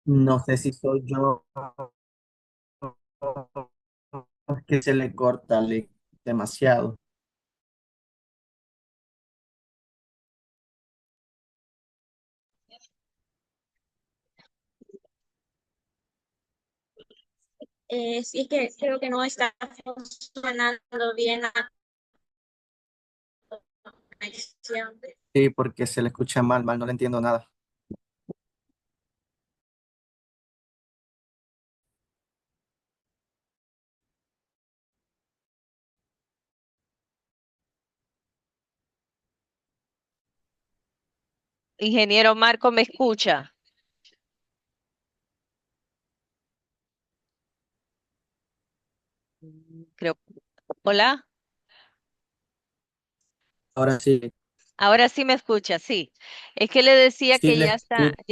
No sé si soy yo que se le corta demasiado. Sí, es que creo que no está funcionando bien la conexión. Sí, porque se le escucha mal, no le entiendo nada. Ingeniero Marco, ¿me escucha? Creo. Hola, Ahora sí, ahora sí me escucha, sí. Es que le decía sí que le ya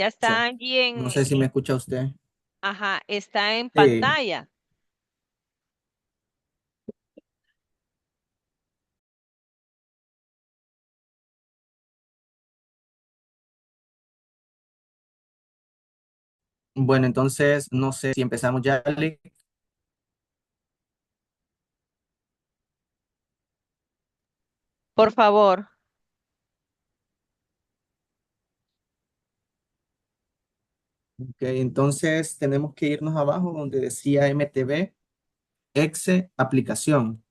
está escucho. allí No sé si me escucha usted. ajá, está en Sí. pantalla. Bueno, entonces no sé si empezamos ya, Ali. Por favor, Ok, entonces tenemos que irnos abajo donde decía MTV, exe, aplicación.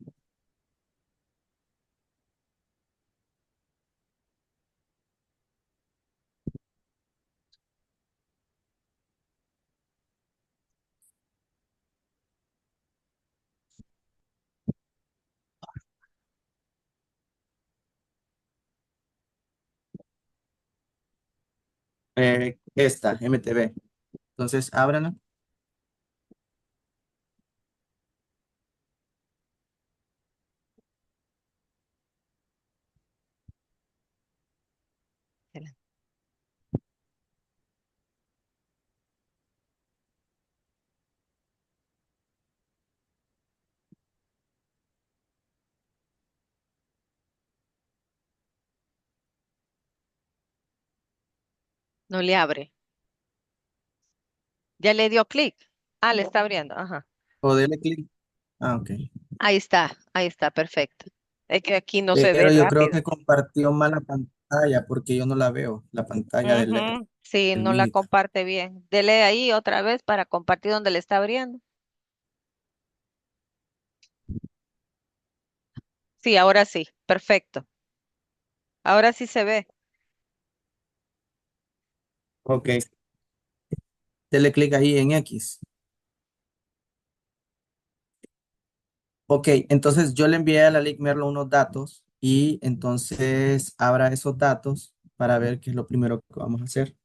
Esta, MTV. Entonces, ábrala. no le abre. Ya le dio clic. Ah, le está abriendo. Ajá. O dele clic. Ah, ok. Ahí está, perfecto. Es que aquí no se ve Pero yo creo rápido. que compartió mal la pantalla porque yo no la veo, la pantalla Ujú, sí, del no la Minita. comparte bien. Dele ahí otra vez para compartir donde le está abriendo. Sí, ahora sí, perfecto. Ahora sí se ve. Ok, dele clic ahí en X. Ok, entonces yo le envié a la Lic Merlo unos datos y entonces abra esos datos para ver qué es lo primero que vamos a hacer.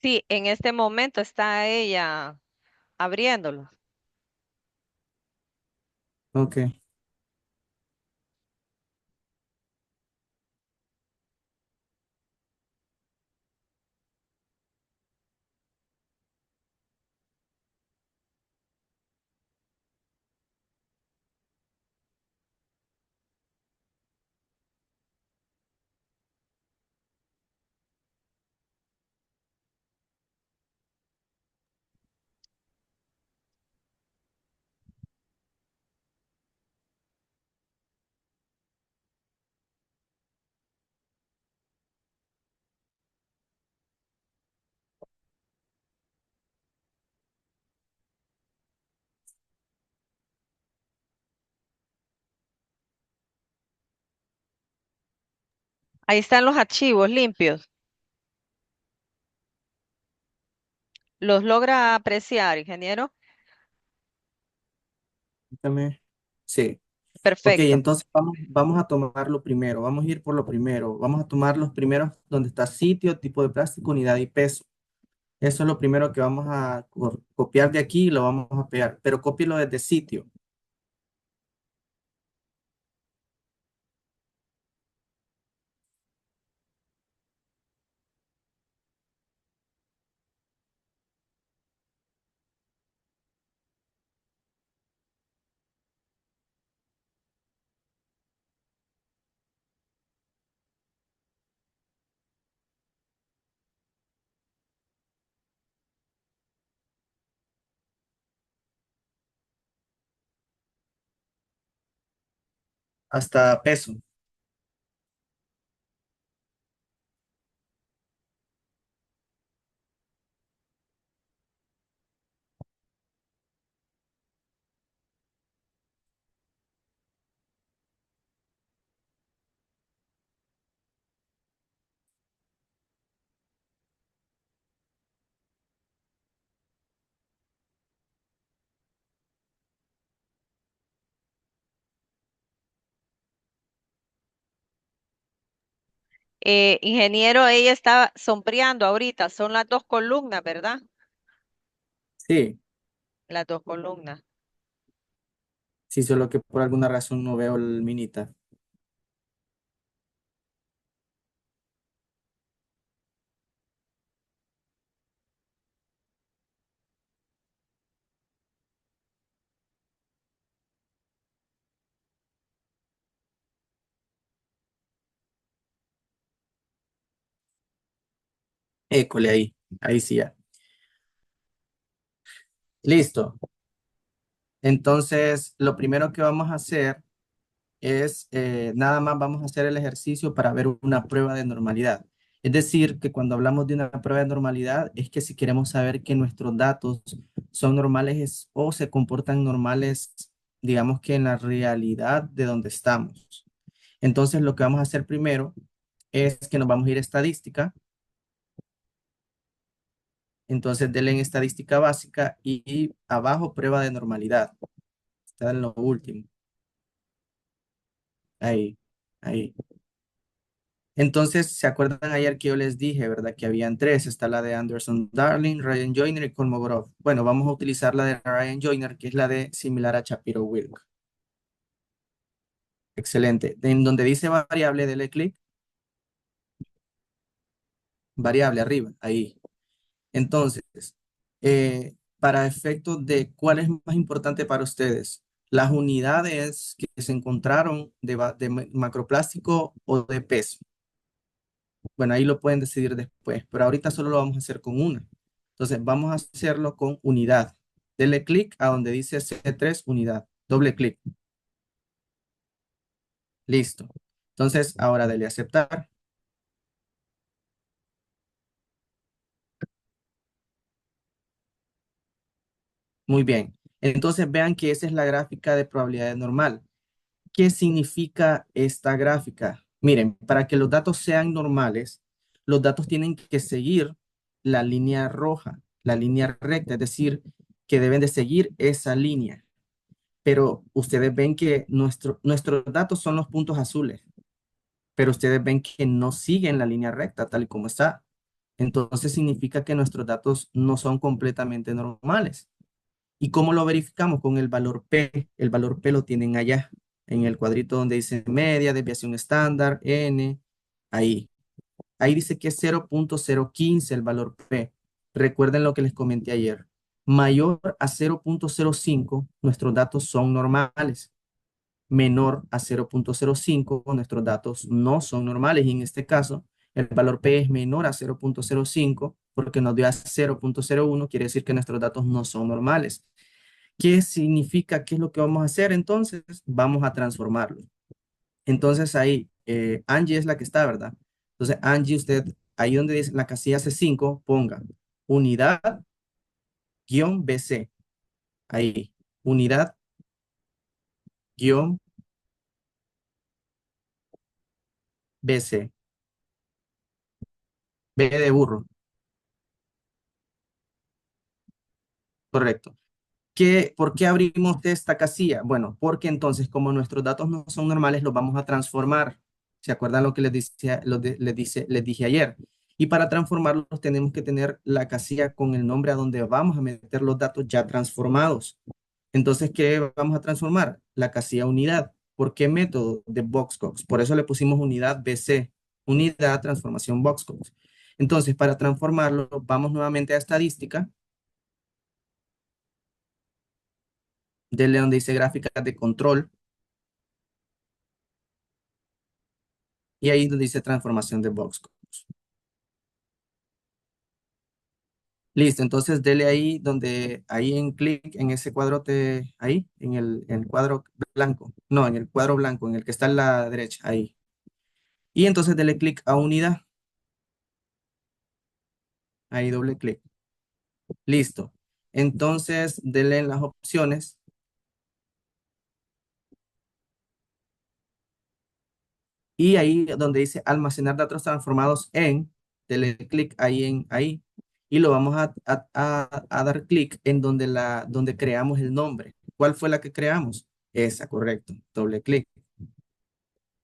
Sí, en este momento está ella abriéndolo. Ok, Ahí están los archivos limpios. ¿Los logra apreciar, ingeniero? dígame. Sí. Ok, Perfecto. entonces vamos a tomar lo primero, vamos a ir por lo primero, vamos a tomar los primeros donde está sitio, tipo de plástico, unidad y peso. Eso es lo primero que vamos a copiar de aquí y lo vamos a pegar, pero cópielo desde sitio. hasta peso. Ingeniero, ella está sombreando ahorita. Son las dos columnas, ¿verdad? Sí, Las dos columnas. sí, solo que por alguna razón no veo el minita. École ahí, ahí sí ya. Listo. Entonces, lo primero que vamos a hacer es, nada más vamos a hacer el ejercicio para ver una prueba de normalidad. Es decir, que cuando hablamos de una prueba de normalidad, es que si queremos saber que nuestros datos son normales o se comportan normales, digamos que en la realidad de donde estamos. Entonces, lo que vamos a hacer primero es que nos vamos a ir a estadística. Entonces, denle en estadística básica y abajo prueba de normalidad. Está en lo último. Ahí, ahí. Entonces, ¿se acuerdan ayer que yo les dije, verdad? Que habían tres. Está la de Anderson Darling, Ryan Joyner y Kolmogorov. Bueno, vamos a utilizar la de Ryan Joyner, que es la de similar a Shapiro-Wilk. Excelente. En donde dice variable, dele clic. Variable arriba, ahí. Entonces, para efectos de cuál es más importante para ustedes, las unidades que se encontraron de macroplástico o de peso. Bueno, ahí lo pueden decidir después, pero ahorita solo lo vamos a hacer con una. Entonces, vamos a hacerlo con unidad. Dele clic a donde dice C3 unidad. Doble clic. Listo. Entonces, ahora dele aceptar. Muy bien. Entonces, vean que esa es la gráfica de probabilidad normal. ¿Qué significa esta gráfica? Miren, para que los datos sean normales, los datos tienen que seguir la línea roja, la línea recta, es decir, que deben de seguir esa línea. Pero ustedes ven que nuestros datos son los puntos azules, pero ustedes ven que no siguen la línea recta tal y como está. Entonces significa que nuestros datos no son completamente normales. ¿Y cómo lo verificamos? Con el valor P. El valor P lo tienen allá, en el cuadrito donde dice media, desviación estándar, N, ahí. Ahí dice que es 0.015 el valor P. Recuerden lo que les comenté ayer. Mayor a 0.05, nuestros datos son normales. Menor a 0.05, nuestros datos no son normales. Y en este caso, el valor P es menor a 0.05 porque nos dio a 0.01, quiere decir que nuestros datos no son normales. ¿Qué significa? ¿Qué es lo que vamos a hacer? Entonces, vamos a transformarlo. Entonces ahí, Angie es la que está, ¿verdad? Entonces, Angie, usted, ahí donde dice la casilla C5, ponga unidad guión BC. Ahí, unidad guión BC. B de burro, correcto. ¿Por qué abrimos esta casilla? Bueno, porque entonces como nuestros datos no son normales, los vamos a transformar. ¿Se acuerdan lo que les dije ayer? Y para transformarlos tenemos que tener la casilla con el nombre a donde vamos a meter los datos ya transformados. Entonces, ¿qué vamos a transformar? La casilla unidad. ¿Por qué método? De Boxcox. Por eso le pusimos unidad BC, unidad transformación Boxcox. Entonces, para transformarlo, vamos nuevamente a estadística. Dele donde dice gráficas de control y ahí donde dice transformación de Boxcox. Listo, entonces dele ahí donde, ahí en clic en ese cuadrote, ahí, en el cuadro blanco. No, en el cuadro blanco, en el que está a la derecha, ahí. Y entonces dele clic a unidad. Ahí doble clic. Listo. Entonces dele en las opciones. Y ahí donde dice almacenar datos transformados en, dele clic ahí en ahí. Y lo vamos a dar clic en donde creamos el nombre. ¿Cuál fue la que creamos? Esa, correcto. Doble clic.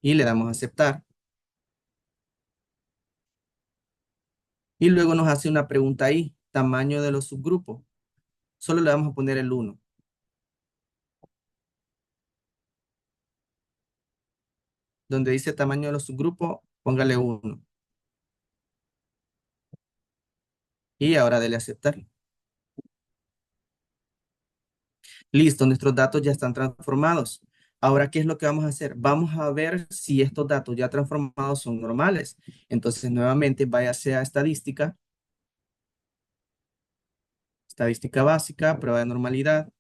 Y le damos a aceptar. Y luego nos hace una pregunta ahí, tamaño de los subgrupos. Solo le vamos a poner el uno. Donde dice tamaño de los subgrupos, póngale uno. Y ahora dele a aceptar. Listo, nuestros datos ya están transformados. Ahora, ¿qué es lo que vamos a hacer? Vamos a ver si estos datos ya transformados son normales. Entonces, nuevamente, váyase a estadística, estadística básica, prueba de normalidad.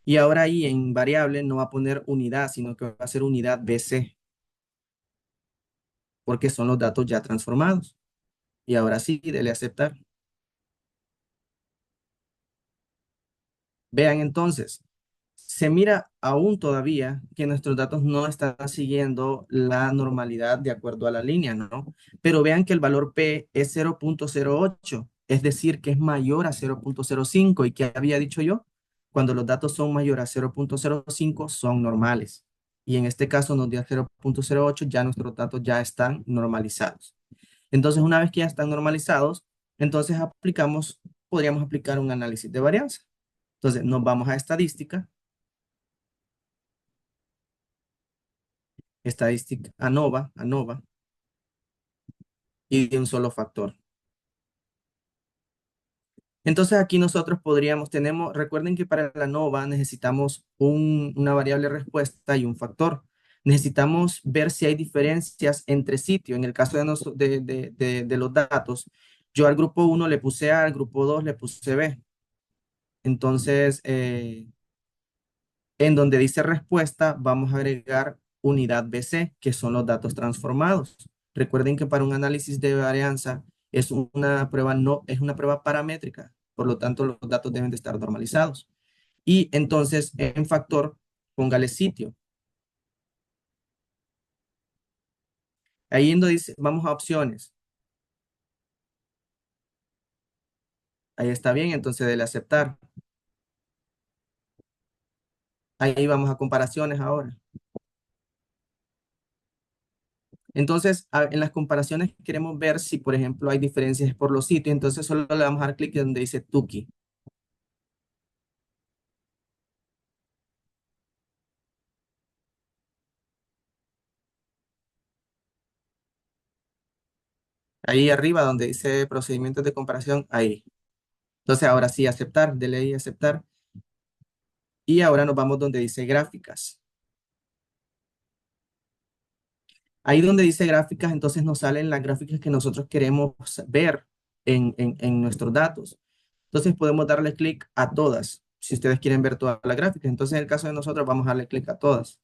Y ahora ahí en variable no va a poner unidad, sino que va a ser unidad BC, porque son los datos ya transformados. Y ahora sí, dele a aceptar. Vean entonces, se mira aún todavía que nuestros datos no están siguiendo la normalidad de acuerdo a la línea, ¿no? Pero vean que el valor P es 0.08, es decir, que es mayor a 0.05. ¿Y qué había dicho yo? Cuando los datos son mayores a 0.05 son normales. Y en este caso nos dio 0.08, ya nuestros datos ya están normalizados. Entonces, una vez que ya están normalizados, entonces podríamos aplicar un análisis de varianza. Entonces, nos vamos a estadística, estadística ANOVA, y de un solo factor. Entonces, aquí nosotros recuerden que para la ANOVA necesitamos una variable respuesta y un factor. Necesitamos ver si hay diferencias entre sitios. En el caso de los datos, yo al grupo 1 le puse A, al grupo 2 le puse B. Entonces, en donde dice respuesta, vamos a agregar unidad BC, que son los datos transformados. Recuerden que para un análisis de varianza es una prueba paramétrica, por lo tanto los datos deben de estar normalizados. Y entonces en factor, póngale sitio. Ahí en donde dice, vamos a opciones. Ahí está bien, entonces dele aceptar. Ahí vamos a comparaciones ahora. Entonces, en las comparaciones queremos ver si, por ejemplo, hay diferencias por los sitios. Entonces, solo le vamos a dar clic donde dice Tuki. Ahí arriba donde dice procedimientos de comparación, ahí. Entonces, ahora sí, aceptar, dele ahí aceptar. Y ahora nos vamos donde dice gráficas. Ahí donde dice gráficas, entonces nos salen las gráficas que nosotros queremos ver en nuestros datos. Entonces, podemos darle clic a todas, si ustedes quieren ver todas las gráficas. Entonces, en el caso de nosotros, vamos a darle clic a todas.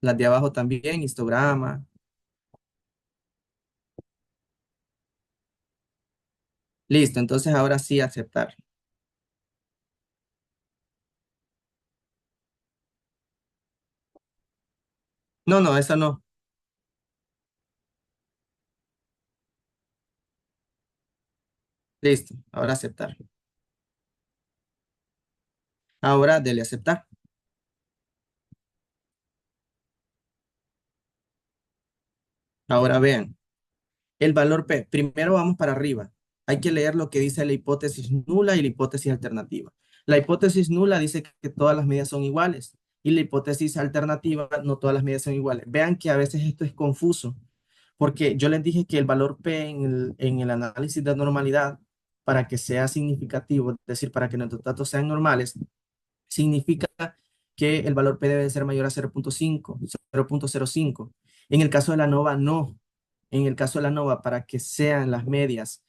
Las de abajo también, histograma. Listo, entonces ahora sí aceptar. No, no, esa no. Listo, ahora aceptar. Ahora dele aceptar. Ahora vean, el valor P, primero vamos para arriba. Hay que leer lo que dice la hipótesis nula y la hipótesis alternativa. La hipótesis nula dice que todas las medidas son iguales y la hipótesis alternativa no todas las medidas son iguales. Vean que a veces esto es confuso porque yo les dije que el valor P en el análisis de normalidad, para que sea significativo, es decir, para que nuestros datos sean normales, significa que el valor P debe ser mayor a 0.5, 0.05. En el caso de la ANOVA, no. en el caso de la ANOVA, para que sean las medias,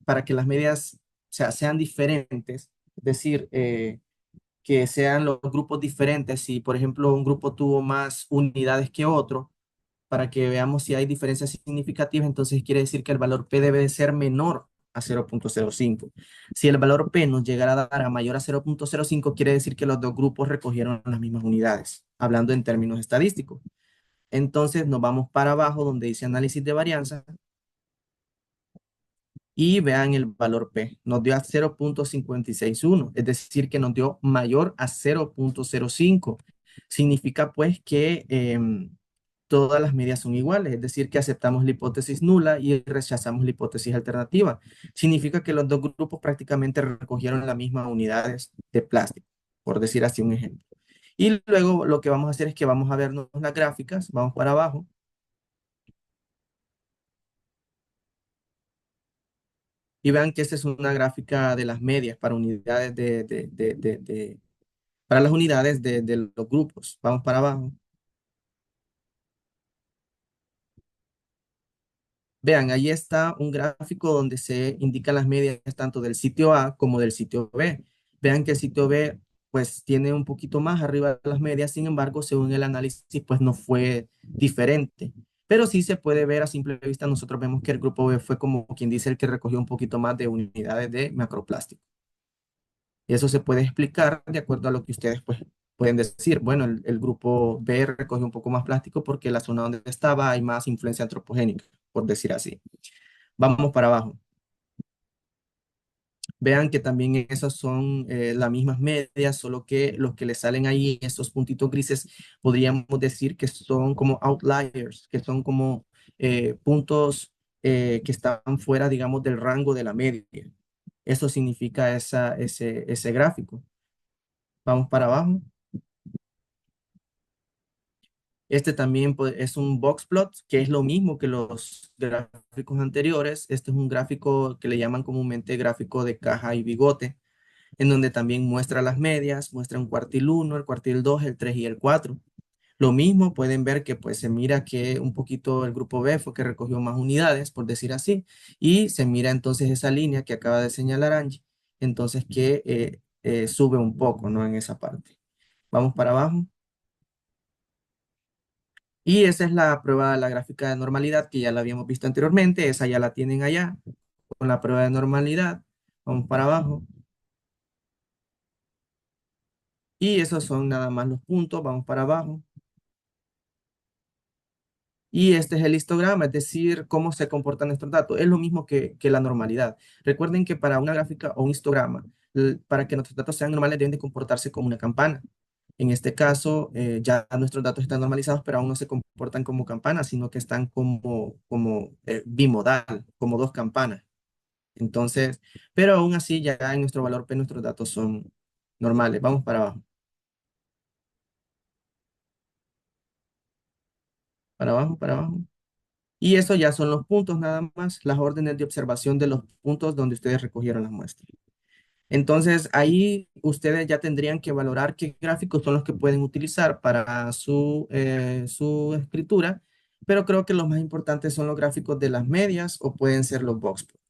para que las medias, o sea, sean diferentes, es decir, que sean los grupos diferentes. Si, por ejemplo, un grupo tuvo más unidades que otro, para que veamos si hay diferencias significativas, entonces quiere decir que el valor P debe de ser menor a 0.05. Si el valor P nos llegara a dar a mayor a 0.05, quiere decir que los dos grupos recogieron las mismas unidades, hablando en términos estadísticos. Entonces nos vamos para abajo donde dice análisis de varianza y vean el valor P. Nos dio a 0.561, es decir, que nos dio mayor a 0.05. Significa pues que todas las medias son iguales, es decir, que aceptamos la hipótesis nula y rechazamos la hipótesis alternativa. Significa que los dos grupos prácticamente recogieron las mismas unidades de plástico, por decir así un ejemplo. Y luego lo que vamos a hacer es que vamos a vernos las gráficas, vamos para abajo. Y vean que esta es una gráfica de las medias para unidades para las unidades de los grupos. Vamos para abajo. Vean, ahí está un gráfico donde se indican las medias tanto del sitio A como del sitio B. Vean que el sitio B pues tiene un poquito más arriba de las medias, sin embargo, según el análisis pues no fue diferente. Pero sí se puede ver a simple vista, nosotros vemos que el grupo B fue como quien dice el que recogió un poquito más de unidades de macroplástico. Y eso se puede explicar de acuerdo a lo que ustedes pues, pueden decir. Bueno, el grupo B recogió un poco más plástico porque la zona donde estaba hay más influencia antropogénica, por decir así. Vamos para abajo. Vean que también esas son las mismas medias, solo que los que le salen ahí, estos puntitos grises, podríamos decir que son como outliers, que son como puntos que están fuera, digamos, del rango de la media. Eso significa ese gráfico. Vamos para abajo. Este también pues, es un box plot, que es lo mismo que los gráficos anteriores. Este es un gráfico que le llaman comúnmente gráfico de caja y bigote, en donde también muestra las medias, muestra un cuartil 1, el cuartil 2, el 3 y el 4. Lo mismo pueden ver que pues se mira que un poquito el grupo B fue que recogió más unidades, por decir así, y se mira entonces esa línea que acaba de señalar Angie, entonces que sube un poco, ¿no? En esa parte. Vamos para abajo. Y esa es la prueba de la gráfica de normalidad que ya la habíamos visto anteriormente. Esa ya la tienen allá con la prueba de normalidad. Vamos para abajo. Y esos son nada más los puntos. Vamos para abajo. Y este es el histograma, es decir, cómo se comportan estos datos. Es lo mismo que la normalidad. Recuerden que para una gráfica o un histograma, para que nuestros datos sean normales, deben de comportarse como una campana. En este caso, ya nuestros datos están normalizados, pero aún no se comportan como campanas, sino que están como bimodal, como dos campanas. Entonces, pero aún así, ya en nuestro valor P, nuestros datos son normales. Vamos para abajo. Para abajo, para abajo. Y eso ya son los puntos nada más, las órdenes de observación de los puntos donde ustedes recogieron las muestras. Entonces, ahí ustedes ya tendrían que valorar qué gráficos son los que pueden utilizar para su escritura, pero creo que los más importantes son los gráficos de las medias o pueden ser los box plots.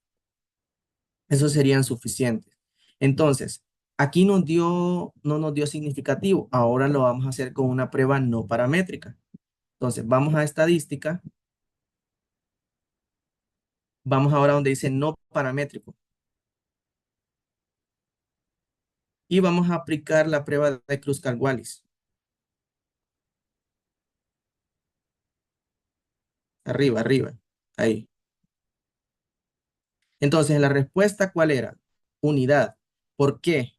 Esos serían suficientes. Entonces, aquí no nos dio significativo. Ahora lo vamos a hacer con una prueba no paramétrica. Entonces, vamos a estadística. Vamos ahora donde dice no paramétrico. Y vamos a aplicar la prueba de Kruskal-Wallis. Arriba, arriba. Ahí. Entonces, la respuesta, ¿cuál era? Unidad. ¿Por qué?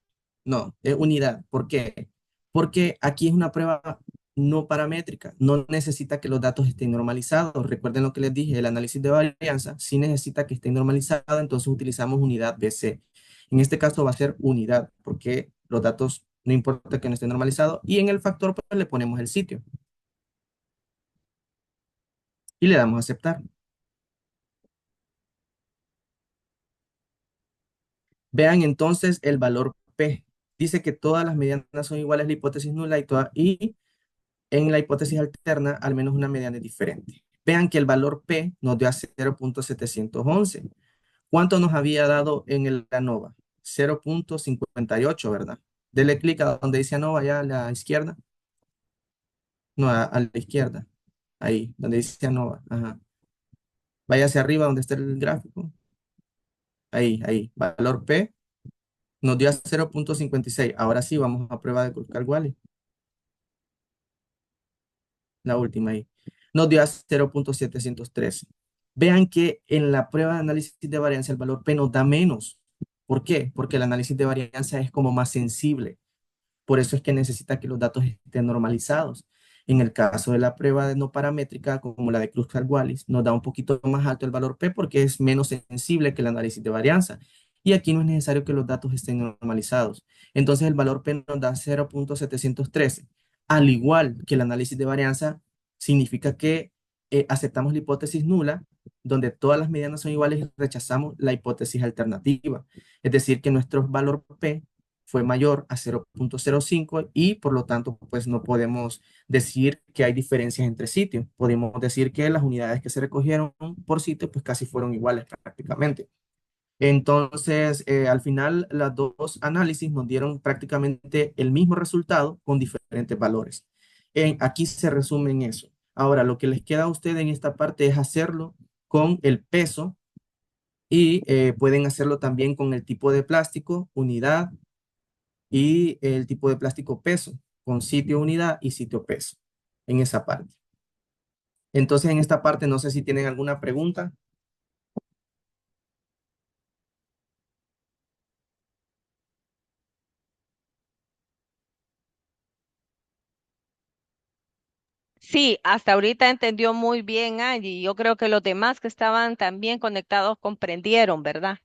No, es unidad. ¿Por qué? Porque aquí es una prueba no paramétrica. No necesita que los datos estén normalizados. Recuerden lo que les dije, el análisis de varianza sí necesita que estén normalizados, entonces utilizamos unidad BC. En este caso va a ser unidad, porque los datos no importa que no estén normalizados. Y en el factor pues, le ponemos el sitio. Y le damos a aceptar. Vean entonces el valor P. Dice que todas las medianas son iguales a la hipótesis nula y en la hipótesis alterna al menos una mediana es diferente. Vean que el valor P nos dio a 0.711. ¿Cuánto nos había dado en el ANOVA? 0.58, ¿verdad? Dele clic a donde dice ANOVA, allá a la izquierda. No, a la izquierda. Ahí, donde dice ANOVA. Ajá. Vaya hacia arriba donde está el gráfico. Ahí. Valor P nos dio a 0.56. Ahora sí, vamos a prueba de Kruskal-Wallis. La última ahí. Nos dio a 0.713. Vean que en la prueba de análisis de varianza el valor P nos da menos. ¿Por qué? Porque el análisis de varianza es como más sensible. Por eso es que necesita que los datos estén normalizados. En el caso de la prueba de no paramétrica, como la de Kruskal-Wallis, nos da un poquito más alto el valor P porque es menos sensible que el análisis de varianza. Y aquí no es necesario que los datos estén normalizados. Entonces el valor P nos da 0.713. Al igual que el análisis de varianza, significa que aceptamos la hipótesis nula, donde todas las medianas son iguales y rechazamos la hipótesis alternativa. Es decir, que nuestro valor P fue mayor a 0.05 y por lo tanto pues no podemos decir que hay diferencias entre sitios. Podemos decir que las unidades que se recogieron por sitio pues casi fueron iguales prácticamente. Entonces, al final, las dos análisis nos dieron prácticamente el mismo resultado con diferentes valores. Aquí se resume en eso. Ahora, lo que les queda a ustedes en esta parte es hacerlo con el peso y pueden hacerlo también con el tipo de plástico, unidad, y el tipo de plástico peso, con sitio unidad y sitio peso, en esa parte. Entonces, en esta parte, no sé si tienen alguna pregunta. Sí, hasta ahorita entendió muy bien Angie. Yo creo que los demás que estaban también conectados comprendieron, ¿verdad?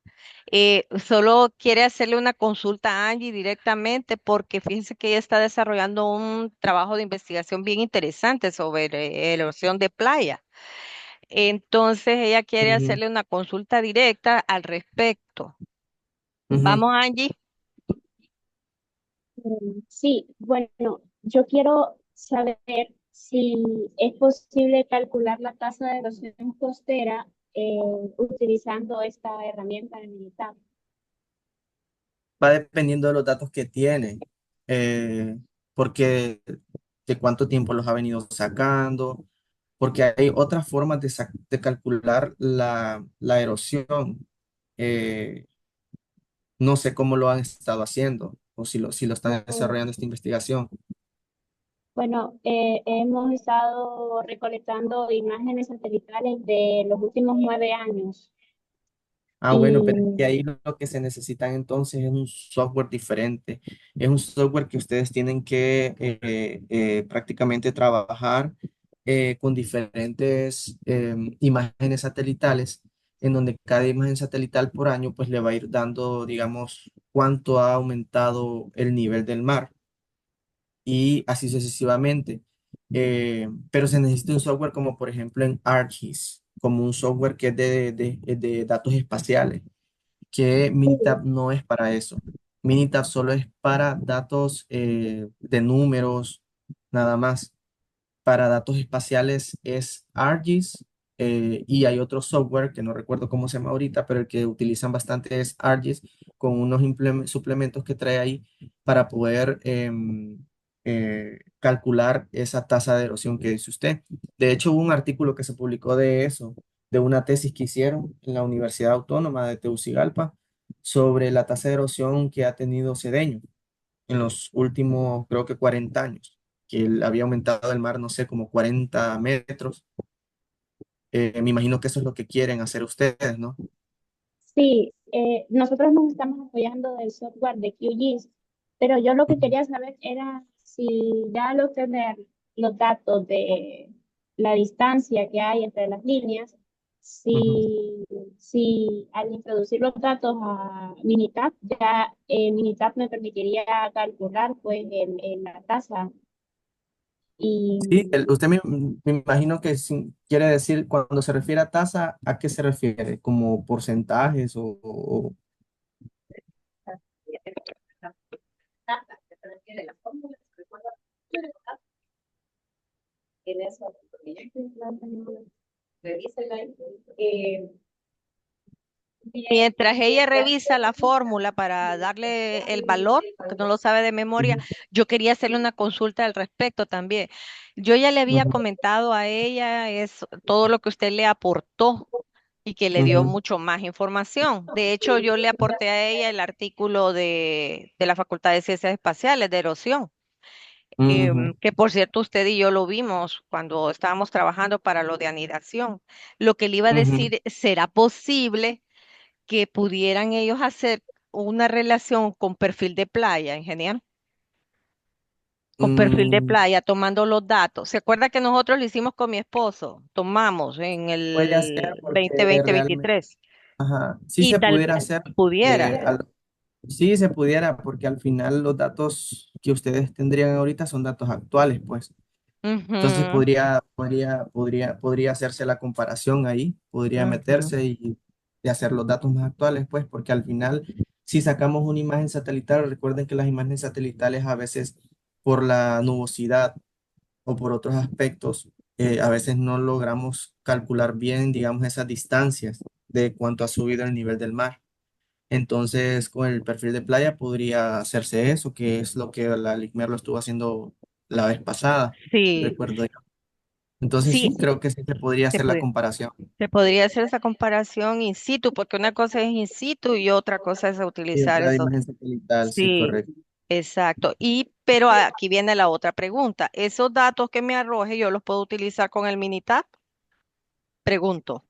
Solo quiere hacerle una consulta a Angie directamente porque fíjense que ella está desarrollando un trabajo de investigación bien interesante sobre erosión de playa. Entonces ella quiere Ujú, hacerle una consulta directa al respecto. ujú. Vamos, Angie. Sí, bueno, yo quiero saber si es posible calcular la tasa de erosión costera utilizando esta herramienta de militar. Va dependiendo de los datos que tiene, eh, porque de cuánto tiempo los ha venido sacando, porque hay otras formas de calcular la erosión. Eh, no sé cómo lo han estado haciendo o si lo están Oh, desarrollando esta investigación. bueno, hemos estado recolectando imágenes satelitales de los últimos 9 años Ah, bueno, pero es que y ahí lo que se necesitan entonces es un software diferente. Es un software que ustedes tienen que prácticamente trabajar con diferentes imágenes satelitales, en donde cada imagen satelital por año pues le va a ir dando, digamos, cuánto ha aumentado el nivel del mar y así sucesivamente. Pero se necesita un software como por ejemplo en ArcGIS, como un software que es de datos espaciales que Minitab no es para eso. Minitab solo es para datos de números, nada más. Para datos espaciales es ArcGIS y hay otro software que no recuerdo cómo se llama ahorita, pero el que utilizan bastante es ArcGIS con unos suplementos que trae ahí para poder calcular esa tasa de erosión que dice usted. De hecho, hubo un artículo que se publicó de eso, de una tesis que hicieron en la Universidad Autónoma de Tegucigalpa sobre la tasa de erosión que ha tenido Cedeño en los últimos, creo que 40 años, que había aumentado el mar, no sé, como 40 metros. Me imagino que eso es lo que quieren hacer ustedes, ¿no? sí, nosotros nos estamos apoyando del software de QGIS, pero yo lo que Ujú, quería saber era si ya al obtener los datos de la distancia que hay entre las líneas, ujú. si al introducir los datos a Minitab, ya Minitab me permitiría calcular pues la tasa Sí, y usted me imagino que quiere decir, cuando se refiere a tasa, ¿a qué se refiere? ¿Como porcentajes Mientras ella revisa la fórmula para darle el valor, que no lo sabe de memoria, Ujú, yo quería hacerle una consulta al respecto también. Yo ya le había ujú, comentado a ella es todo lo que usted le aportó y que le dio ujú, mucho más información. De hecho, yo le aporté a ella el artículo de la Facultad de Ciencias Espaciales de erosión, ujú, que por cierto usted y yo lo vimos cuando estábamos trabajando para lo de anidación. Lo que le iba a ujú. decir, ¿será posible que pudieran ellos hacer una relación con perfil de playa, ingeniero? Con perfil de Mm, playa, tomando los datos. ¿Se acuerda que nosotros lo hicimos con mi esposo? Tomamos en puede hacer el porque realmente, 2020-23 ajá, sí y se tal pudiera vez hacer. pudiera. Sí se pudiera, porque al final los datos que ustedes tendrían ahorita son datos actuales, pues. Entonces Ujú, podría hacerse la comparación ahí, podría ujú. meterse y hacer los datos más actuales, pues, porque al final, si sacamos una imagen satelital, recuerden que las imágenes satelitales a veces por la nubosidad o por otros aspectos, a veces no logramos calcular bien, digamos, esas distancias de cuánto ha subido el nivel del mar. Entonces, con el perfil de playa podría hacerse eso, que es lo que la LICMER lo estuvo haciendo la vez pasada, Sí, recuerdo yo. Entonces, sí, sí, creo que sí se podría se hacer la puede. comparación. Se podría hacer esa comparación in situ, porque una cosa es in situ y otra cosa es Y utilizar otra eso. imagen satelital, sí, Sí, correcto. exacto. Pero aquí viene la otra pregunta. ¿Esos datos que me arroje yo los puedo utilizar con el Minitab? Pregunto.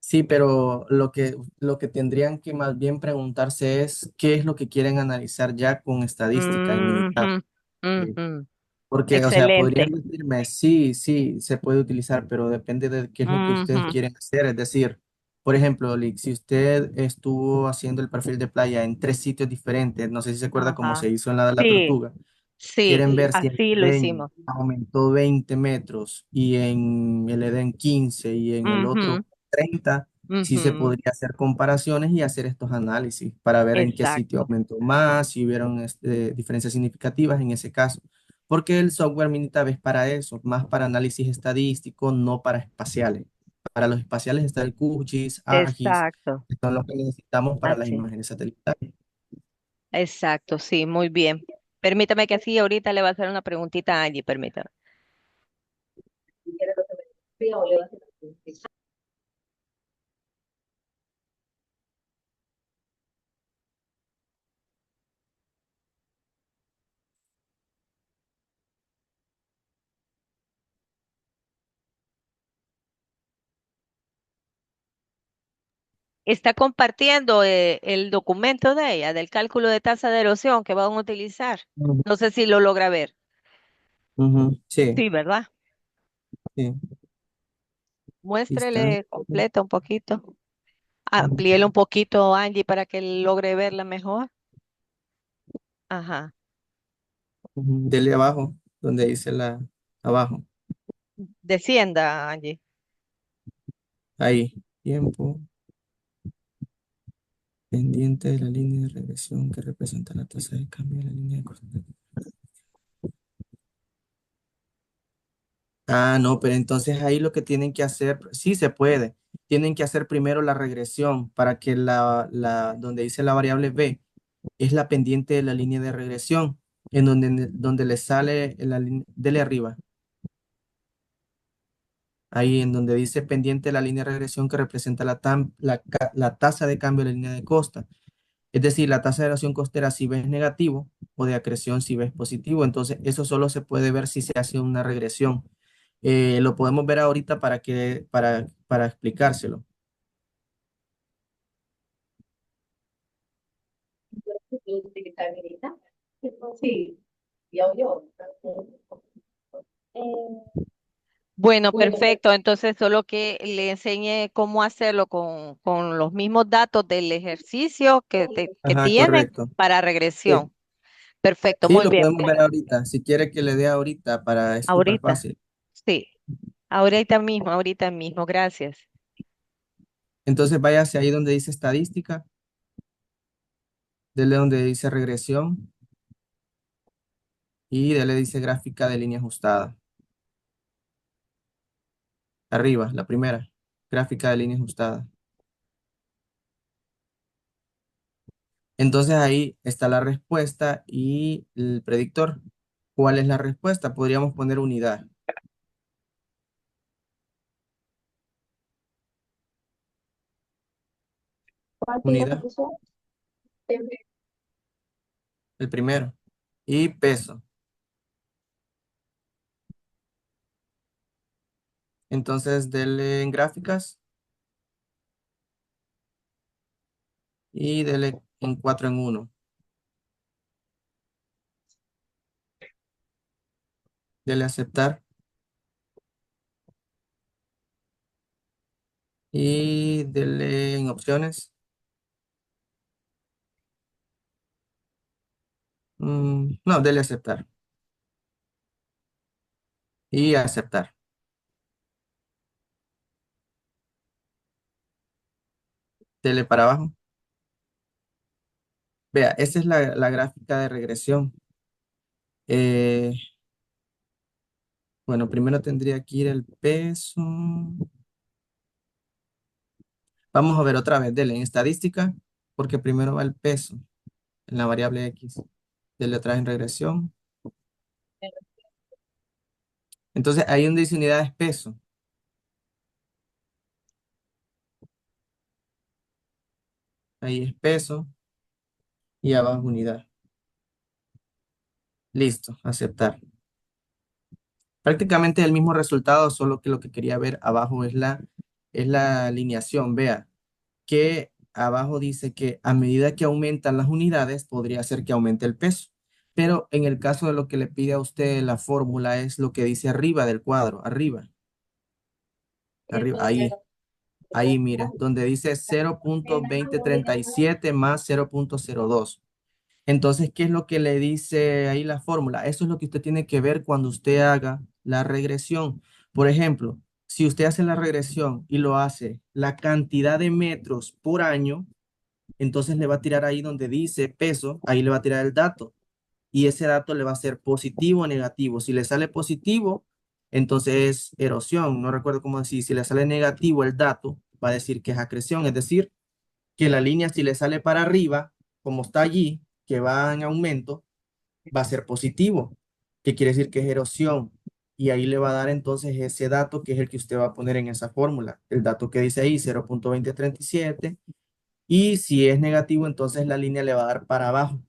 Sí, pero lo que tendrían que más bien preguntarse es qué es lo que quieren analizar ya con estadística en Minitab. Ujú, ujú. Porque, o sea, podrían Excelente. decirme, sí, sí, se puede utilizar, pero depende de qué es lo que ustedes Ujú. quieren hacer. Es decir, por ejemplo, Lick, si usted estuvo haciendo el perfil de playa en 3 sitios diferentes, no sé si se acuerda cómo Ajá. se hizo en la de la Sí, tortuga, sí, quieren ver si en así el lo Edén hicimos. aumentó 20 metros y en el Edén 15 y en el Ujú, otro 30, sí se ujú. podría hacer comparaciones y hacer estos análisis para ver en qué sitio Exacto, aumentó más, si hubieron diferencias significativas en ese caso. Porque el software Minitab es para eso, más para análisis estadístico, no para espaciales. Para los espaciales está el QGIS, ARGIS, exacto. que son los que necesitamos para las Así. imágenes satelitales. Exacto, sí, muy bien. Permítame que así ahorita le va a hacer una preguntita a Angie, permítame. Está compartiendo el documento de ella, del cálculo de tasa de erosión que van a utilizar. Ujú, No sé si lo logra ver. ujú, sí, Sí, ¿verdad? sí, ahí está. Muéstrele completa un poquito. Ujú, Amplíele un poquito, Angie, para que logre verla mejor. Ajá. ujú. Dele abajo, donde dice abajo, Descienda, Angie. ahí, tiempo pendiente de la línea de regresión que representa la tasa de cambio de la línea de corte. Ah, no, pero entonces ahí lo que tienen que hacer, sí se puede, tienen que hacer primero la regresión para que donde dice la variable b, es la pendiente de la línea de regresión, en donde le sale en la línea, dele arriba, ahí en donde dice pendiente de la línea de regresión que representa la tasa de cambio de la línea de costa. Es decir, la tasa de erosión costera si ves negativo o de acreción si ves positivo. Entonces, eso solo se puede ver si se hace una regresión. Lo podemos ver ahorita para explicárselo. Eh, Bueno, perfecto. Entonces, solo que le enseñe cómo hacerlo con los mismos datos del ejercicio que Ajá, tienen correcto. para Sí, regresión. Perfecto, sí, muy lo bien. podemos ver ahorita. Si quiere que le dé ahorita, es súper Ahorita, fácil. sí. Ahorita mismo. Gracias. Entonces, váyase ahí donde dice estadística, dele donde dice regresión y dele dice gráfica de línea ajustada. Arriba, la primera. Gráfica de línea ajustada. Entonces ahí está la respuesta y el predictor. ¿Cuál es la respuesta? Podríamos poner unidad. ¿Cuál fue lo que Unidad, puso? el primero. Y peso. Entonces dele en gráficas y dele en 4 en uno. Dele aceptar y dele en opciones. No, dele aceptar y aceptar. Dele para abajo. Vea, esa es la gráfica de regresión. Eh, bueno, primero tendría que ir el peso. Vamos a ver otra vez, dele en estadística, porque primero va el peso en la variable X. Dele otra vez en regresión. Entonces, ahí donde dice unidad es peso. Ahí es peso y abajo unidad. Listo, aceptar. Prácticamente el mismo resultado, solo que lo que quería ver abajo es la alineación. Vea que abajo dice que a medida que aumentan las unidades, podría ser que aumente el peso. Pero en el caso de lo que le pide a usted la fórmula es lo que dice arriba del cuadro, arriba, arriba, ahí mire, donde dice 0,2037 más 0,02. Entonces, ¿qué es lo que le dice ahí la fórmula? Eso es lo que usted tiene que ver cuando usted haga la regresión. Por ejemplo, si usted hace la regresión y lo hace la cantidad de metros por año, entonces le va a tirar ahí donde dice peso, ahí le va a tirar el dato y ese dato le va a ser positivo o negativo. Si le sale positivo, entonces es erosión. No recuerdo cómo decir. Si le sale negativo el dato, va a decir que es acreción, es decir, que la línea si le sale para arriba, como está allí, que va en aumento, va a ser positivo, que quiere decir que es erosión. Y ahí le va a dar entonces ese dato que es el que usted va a poner en esa fórmula. El dato que dice ahí, 0,2037. Y si es negativo, entonces la línea le va a dar para abajo,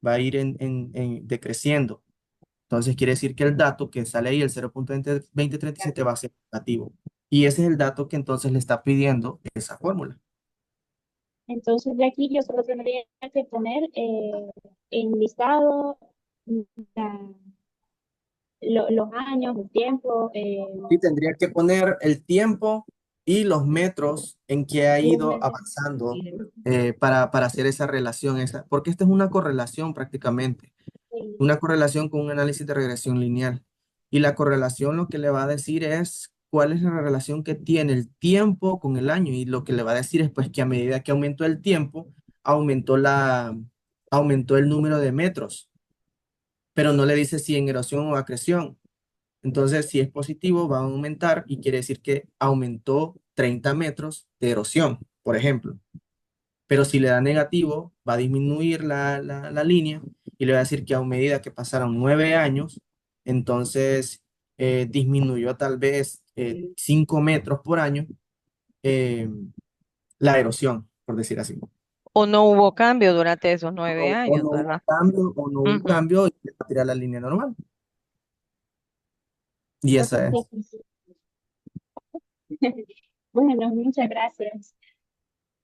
va a ir en decreciendo. Entonces quiere decir que el dato que sale ahí, el 0,2037, va a ser negativo. Y ese es el dato que entonces le está pidiendo esa fórmula. Entonces de aquí yo solo tendría que poner en listado la- los años, el tiempo, Sí, tendría que poner el tiempo y los metros en que ha ido avanzando para hacer esa relación, porque esta es una correlación prácticamente, una correlación con un análisis de regresión lineal. Y la correlación lo que le va a decir es cuál es la relación que tiene el tiempo con el año. Y lo que le va a decir es pues que a medida que aumentó el tiempo, aumentó aumentó el número de metros, pero no le dice si en erosión o acreción. Entonces, si es positivo, va a aumentar y quiere decir que aumentó 30 metros de erosión, por ejemplo. Pero si le da negativo, va a disminuir la línea y le va a decir que a medida que pasaron 9 años, entonces disminuyó tal vez 5 metros por año eh, la erosión, por decir así. O no hubo cambio durante esos 9 años, No hubo ¿verdad? cambio, o no hubo Ujú. cambio, y va a tirar la línea normal. Y ok, esa es. bueno, muchas gracias.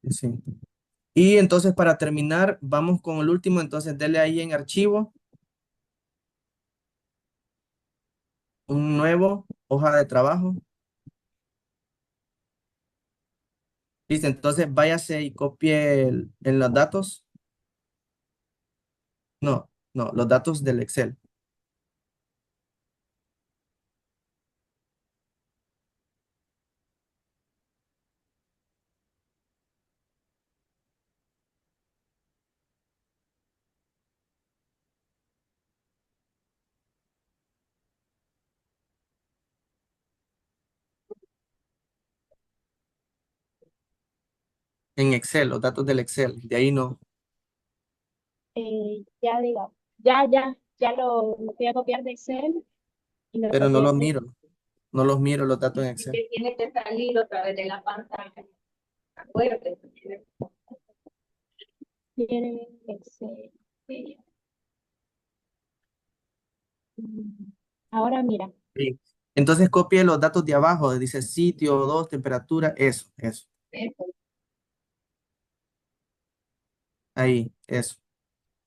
Sí. Y entonces para terminar, vamos con el último. Entonces, dele ahí en archivo, un nuevo, hoja de trabajo. Listo, entonces váyase y copie en los datos. No, no, los datos del Excel. En Excel, los datos del Excel. De ahí no, Ya digo, ya lo voy a copiar de Excel y lo pero no copié los aquí. miro. No los miro los datos en Y Excel. que tiene que salir otra vez de la pantalla. Acuérdate. Tiene Excel. Mm, Ahora mira, Sí. Entonces copie los datos de abajo, dice sitio, 2, temperatura, eso. esto, Ahí, eso.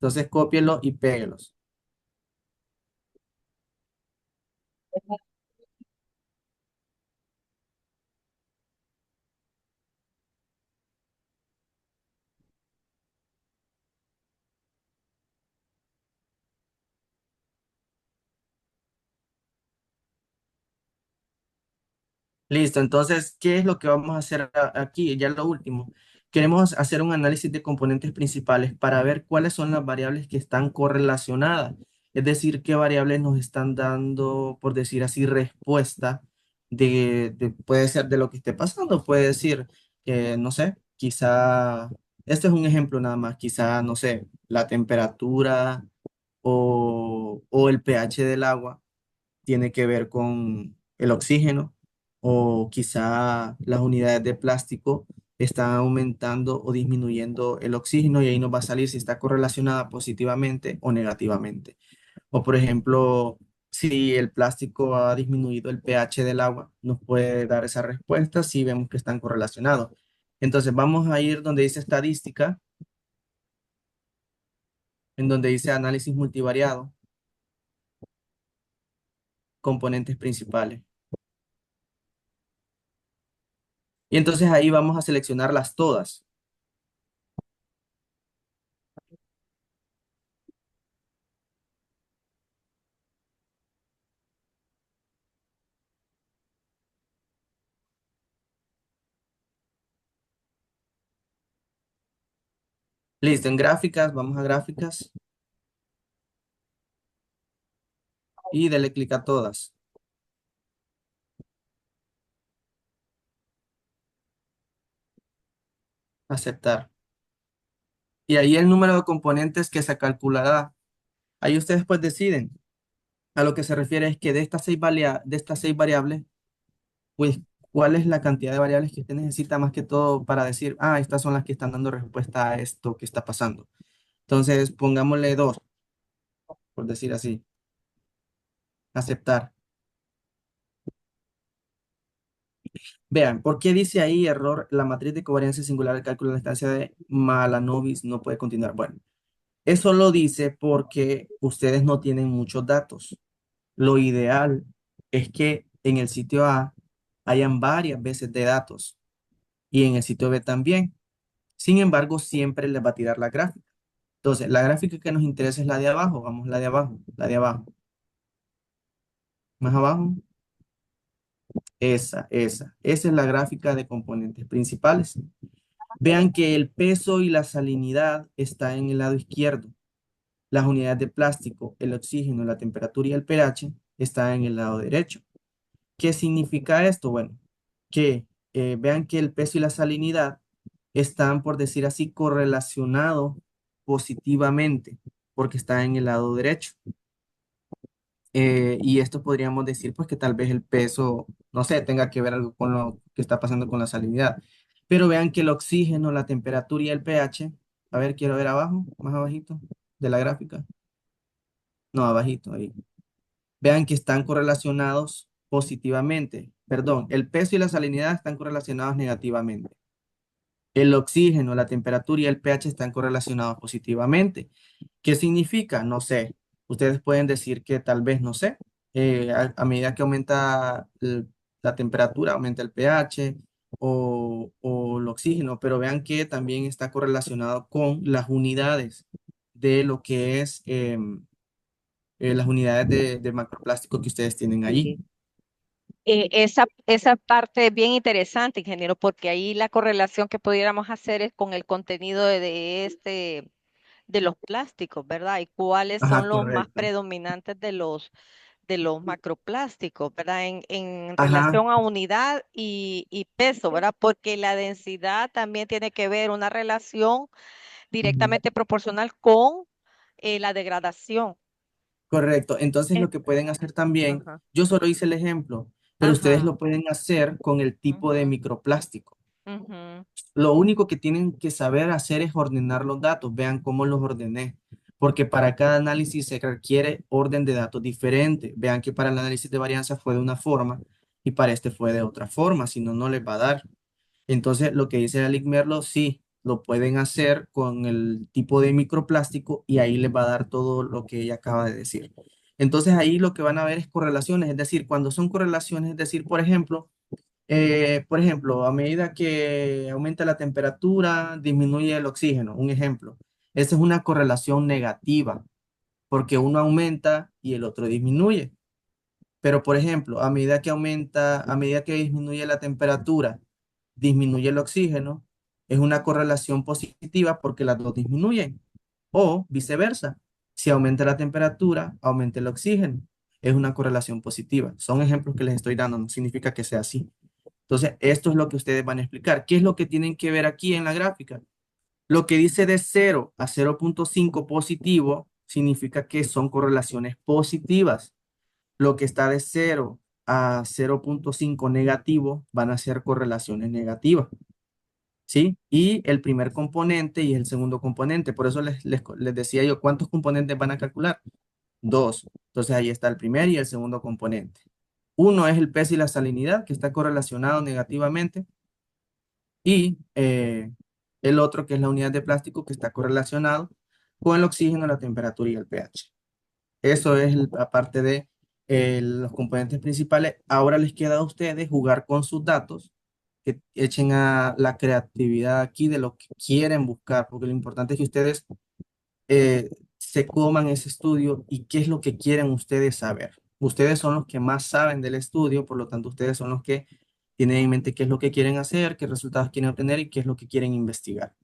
Entonces cópielos y péguelos. Listo, entonces, ¿qué es lo que vamos a hacer aquí? Ya lo último. Queremos hacer un análisis de componentes principales para ver cuáles son las variables que están correlacionadas. Es decir, qué variables nos están dando, por decir así, respuesta puede ser de lo que esté pasando, puede decir, no sé, quizá, este es un ejemplo nada más, quizá, no sé, la temperatura o el pH del agua tiene que ver con el oxígeno o quizá las unidades de plástico están aumentando o disminuyendo el oxígeno y ahí nos va a salir si está correlacionada positivamente o negativamente. O por ejemplo, si el plástico ha disminuido el pH del agua, nos puede dar esa respuesta si vemos que están correlacionados. Entonces vamos a ir donde dice estadística, en donde dice análisis multivariado, componentes principales. Y entonces ahí vamos a seleccionarlas todas. Listo, en gráficas, vamos a gráficas y dele clic a todas, aceptar. Y ahí el número de componentes que se calculará. Ahí ustedes pues deciden. A lo que se refiere es que de estas seis variables, pues, ¿cuál es la cantidad de variables que usted necesita más que todo para decir, ah, estas son las que están dando respuesta a esto que está pasando? Entonces, pongámosle dos, por decir así, aceptar. Vean, ¿por qué dice ahí error? La matriz de covariancia singular del cálculo de la estancia de Malanovis no puede continuar. Bueno, eso lo dice porque ustedes no tienen muchos datos. Lo ideal es que en el sitio A hayan varias veces de datos y en el sitio B también. Sin embargo, siempre les va a tirar la gráfica. Entonces, la gráfica que nos interesa es la de abajo. Vamos, la de abajo, la de abajo. Más abajo. Esa es la gráfica de componentes principales. Vean que el peso y la salinidad está en el lado izquierdo. Las unidades de plástico, el oxígeno, la temperatura y el pH están en el lado derecho. ¿Qué significa esto? Bueno, que vean que el peso y la salinidad están, por decir así, correlacionados positivamente, porque están en el lado derecho. Y esto podríamos decir, pues, que tal vez el peso, no sé, tenga que ver algo con lo que está pasando con la salinidad. Pero vean que el oxígeno, la temperatura y el pH, a ver, quiero ver abajo, más abajito de la gráfica. No, abajito, ahí. Vean que están correlacionados positivamente. Perdón, el peso y la salinidad están correlacionados negativamente. El oxígeno, la temperatura y el pH están correlacionados positivamente. ¿Qué significa? No sé. Ustedes pueden decir que tal vez, no sé, a medida que aumenta la temperatura, aumenta el pH o el oxígeno, pero vean que también está correlacionado con las unidades de lo que es las unidades de macroplástico que ustedes tienen allí. Sí. Esa parte es bien interesante, ingeniero, porque ahí la correlación que pudiéramos hacer es con el contenido de los plásticos, ¿verdad? Y cuáles Ajá, son los más correcto. predominantes de los macroplásticos, ¿verdad? En Ajá, relación a unidad y peso, ¿verdad? Porque la densidad también tiene que ver una relación ujú, directamente proporcional con la degradación. correcto. Entonces Eh, lo que pueden hacer también, ajá, yo solo hice el ejemplo, pero ustedes ajá, lo pueden hacer con el tipo de ujú, microplástico. ujú, Lo único que tienen que saber hacer es ordenar los datos. Vean cómo los ordené. Porque para cada análisis se requiere orden de datos diferente. Vean que para el análisis de varianza fue de una forma y para este fue de otra forma, si no, no les va a dar. Entonces, lo que dice Alic Merlo, sí, lo pueden hacer con el tipo de microplástico y ahí les va a dar todo lo que ella acaba de decir. Entonces, ahí lo que van a ver es correlaciones, es decir, cuando son correlaciones, es decir, por ejemplo, a medida que aumenta la temperatura, disminuye el oxígeno, un ejemplo. Esa es una correlación negativa, porque uno aumenta y el otro disminuye. Pero, por ejemplo, a medida que disminuye la temperatura, disminuye el oxígeno, es una correlación positiva porque las dos disminuyen. O viceversa, si aumenta la temperatura, aumenta el oxígeno. Es una correlación positiva. Son ejemplos que les estoy dando, no significa que sea así. Entonces, esto es lo que ustedes van a explicar. ¿Qué es lo que tienen que ver aquí en la gráfica? Lo que dice de 0 a 0,5 positivo significa que son correlaciones positivas. Lo que está de 0 a 0,5 negativo van a ser correlaciones negativas, ¿sí? Y el primer componente y el segundo componente. Por eso les decía yo, ¿cuántos componentes van a calcular? Dos. Entonces ahí está el primer y el segundo componente. Uno es el peso y la salinidad, que está correlacionado negativamente, y el otro, que es la unidad de plástico, que está correlacionado con el oxígeno, la temperatura y el pH. Eso es aparte de los componentes principales. Ahora les queda a ustedes jugar con sus datos, que echen a la creatividad aquí de lo que quieren buscar, porque lo importante es que ustedes se coman ese estudio y qué es lo que quieren ustedes saber. Ustedes son los que más saben del estudio, por lo tanto, ustedes son los que tienen en mente qué es lo que quieren hacer, qué resultados quieren obtener y qué es lo que quieren investigar.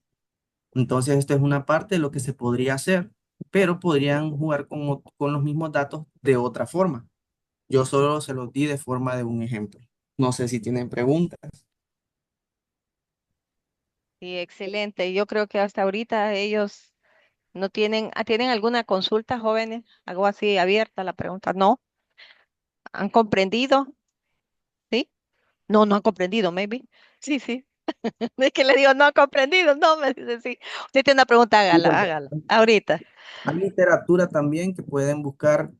Entonces, esto es una parte de lo que se podría hacer, pero podrían jugar con los mismos datos de otra forma. Yo solo se los di de forma de un ejemplo. No sé si tienen preguntas. sí, excelente. Yo creo que hasta ahorita ellos no tienen, ¿tienen alguna consulta, jóvenes? Algo así abierta la pregunta. ¿No? ¿Han comprendido? ¿Sí? No, no han comprendido, maybe. Sí, sí. Es que le digo, no han comprendido. No, me dice sí. Usted tiene una pregunta, Sí, hágala, porque hágala. Ahorita. hay literatura también que pueden buscar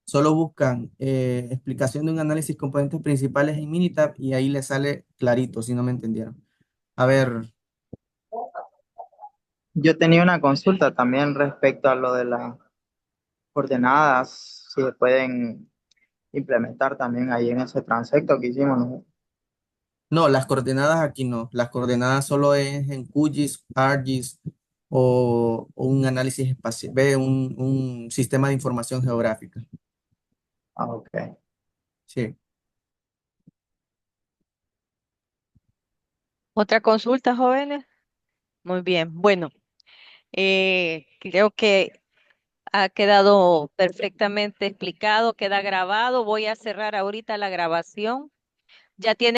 solo buscan explicación de un análisis componentes principales en Minitab y ahí les sale clarito, si no me entendieron. A ver, Yo tenía una consulta también respecto a lo de las coordenadas, si se pueden implementar también ahí en ese transecto que hicimos, ¿no? no, las coordenadas aquí no. Las coordenadas solo es en QGIS, ArcGIS o un análisis espacial, un sistema de información geográfica. Ah, ok. Sí. ¿Otra consulta, jóvenes? Muy bien. Bueno, creo que ha quedado perfectamente explicado, queda grabado. Voy a cerrar ahorita la grabación. Ya tiene